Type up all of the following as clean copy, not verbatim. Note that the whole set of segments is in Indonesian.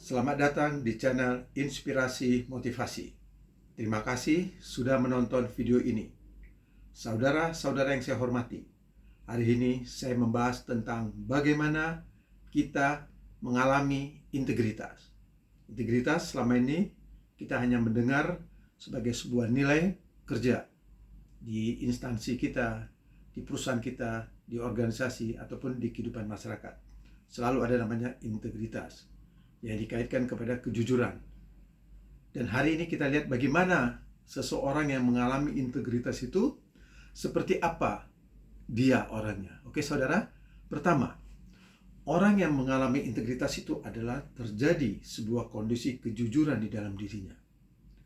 Selamat datang di channel Inspirasi Motivasi. Terima kasih sudah menonton video ini. Saudara-saudara yang saya hormati, hari ini saya membahas tentang bagaimana kita mengalami integritas. Integritas selama ini kita hanya mendengar sebagai sebuah nilai kerja di instansi kita, di perusahaan kita, di organisasi, ataupun di kehidupan masyarakat. Selalu ada namanya integritas yang dikaitkan kepada kejujuran. Dan hari ini kita lihat bagaimana seseorang yang mengalami integritas itu, seperti apa dia orangnya. Oke saudara, pertama, orang yang mengalami integritas itu adalah terjadi sebuah kondisi kejujuran di dalam dirinya.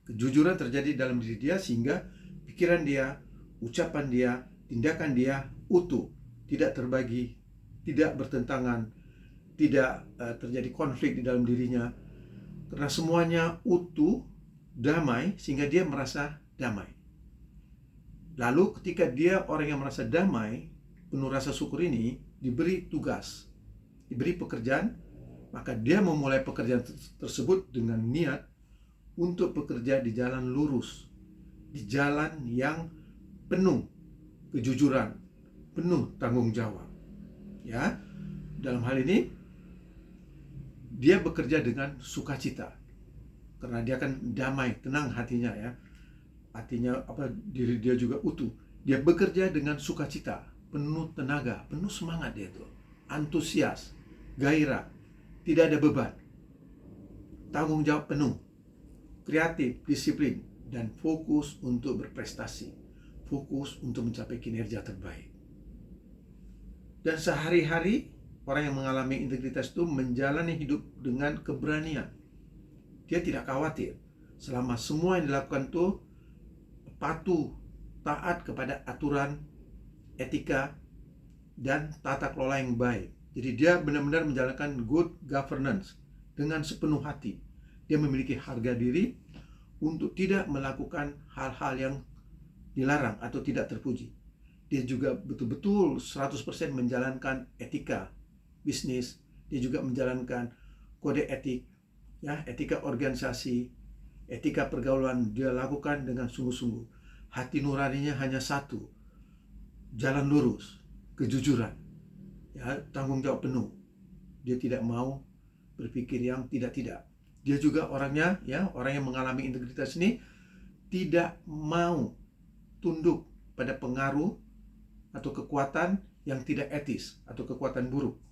Kejujuran terjadi dalam diri dia sehingga pikiran dia, ucapan dia, tindakan dia utuh, tidak terbagi, tidak bertentangan, tidak terjadi konflik di dalam dirinya, karena semuanya utuh, damai, sehingga dia merasa damai. Lalu ketika dia orang yang merasa damai, penuh rasa syukur ini, diberi tugas, diberi pekerjaan, maka dia memulai pekerjaan tersebut dengan niat untuk bekerja di jalan lurus, di jalan yang penuh kejujuran, penuh tanggung jawab. Ya, dalam hal ini dia bekerja dengan sukacita karena dia akan damai, tenang hatinya, ya. Hatinya diri dia juga utuh. Dia bekerja dengan sukacita, penuh tenaga, penuh semangat dia itu, antusias, gairah, tidak ada beban, tanggung jawab penuh, kreatif, disiplin, dan fokus untuk berprestasi, fokus untuk mencapai kinerja terbaik. Dan sehari-hari orang yang mengalami integritas itu menjalani hidup dengan keberanian. Dia tidak khawatir selama semua yang dilakukan itu patuh, taat kepada aturan, etika, dan tata kelola yang baik. Jadi dia benar-benar menjalankan good governance dengan sepenuh hati. Dia memiliki harga diri untuk tidak melakukan hal-hal yang dilarang atau tidak terpuji. Dia juga betul-betul 100% menjalankan etika bisnis. Dia juga menjalankan kode etik, ya, etika organisasi, etika pergaulan. Dia lakukan dengan sungguh-sungguh. Hati nuraninya hanya satu, jalan lurus, kejujuran, ya, tanggung jawab penuh. Dia tidak mau berpikir yang tidak-tidak. Dia juga orangnya, ya, orang yang mengalami integritas ini tidak mau tunduk pada pengaruh atau kekuatan yang tidak etis atau kekuatan buruk.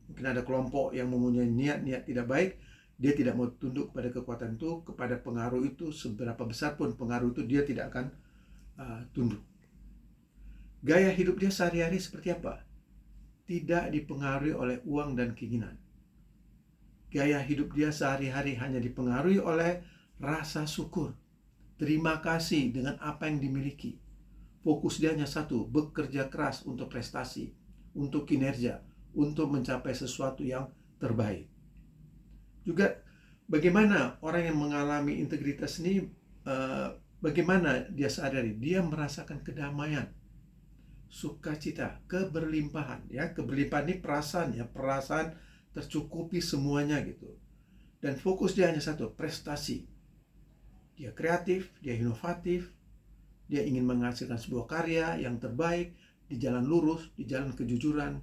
Mungkin ada kelompok yang mempunyai niat tidak baik, dia tidak mau tunduk pada kekuatan itu, kepada pengaruh itu. Seberapa besar pun pengaruh itu, dia tidak akan tunduk. Gaya hidup dia sehari-hari seperti apa? Tidak dipengaruhi oleh uang dan keinginan. Gaya hidup dia sehari-hari hanya dipengaruhi oleh rasa syukur, terima kasih dengan apa yang dimiliki. Fokus dia hanya satu, bekerja keras untuk prestasi, untuk kinerja, untuk mencapai sesuatu yang terbaik. Juga bagaimana orang yang mengalami integritas ini, bagaimana dia sehari-hari? Dia merasakan kedamaian, sukacita, keberlimpahan, ya. Keberlimpahan ini perasaan, ya, perasaan tercukupi semuanya gitu. Dan fokus dia hanya satu, prestasi. Dia kreatif, dia inovatif, dia ingin menghasilkan sebuah karya yang terbaik di jalan lurus, di jalan kejujuran.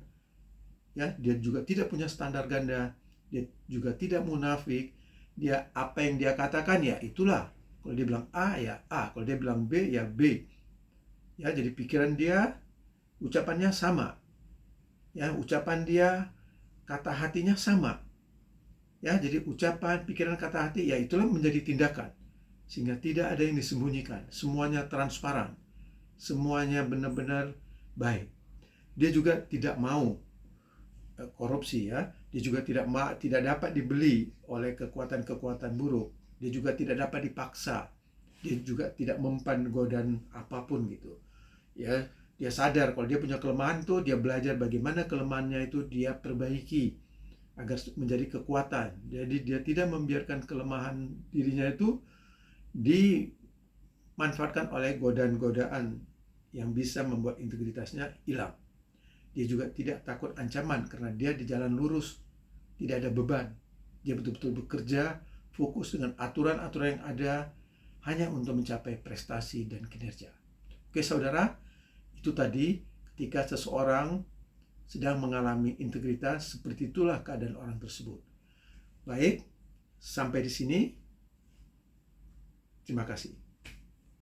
Ya, dia juga tidak punya standar ganda, dia juga tidak munafik. Dia apa yang dia katakan ya itulah. Kalau dia bilang A ya A, kalau dia bilang B ya B. Ya, jadi pikiran dia, ucapannya sama. Ya, ucapan dia, kata hatinya sama. Ya, jadi ucapan, pikiran, kata hati ya itulah menjadi tindakan. Sehingga tidak ada yang disembunyikan, semuanya transparan, semuanya benar-benar baik. Dia juga tidak mau korupsi, ya. Dia juga tidak dapat dibeli oleh kekuatan-kekuatan buruk. Dia juga tidak dapat dipaksa. Dia juga tidak mempan godaan apapun gitu. Ya, dia sadar kalau dia punya kelemahan tuh, dia belajar bagaimana kelemahannya itu dia perbaiki agar menjadi kekuatan. Jadi dia tidak membiarkan kelemahan dirinya itu dimanfaatkan oleh godaan-godaan yang bisa membuat integritasnya hilang. Dia juga tidak takut ancaman karena dia di jalan lurus, tidak ada beban. Dia betul-betul bekerja, fokus dengan aturan-aturan yang ada hanya untuk mencapai prestasi dan kinerja. Oke saudara, itu tadi ketika seseorang sedang mengalami integritas, seperti itulah keadaan orang tersebut. Baik, sampai di sini. Terima kasih.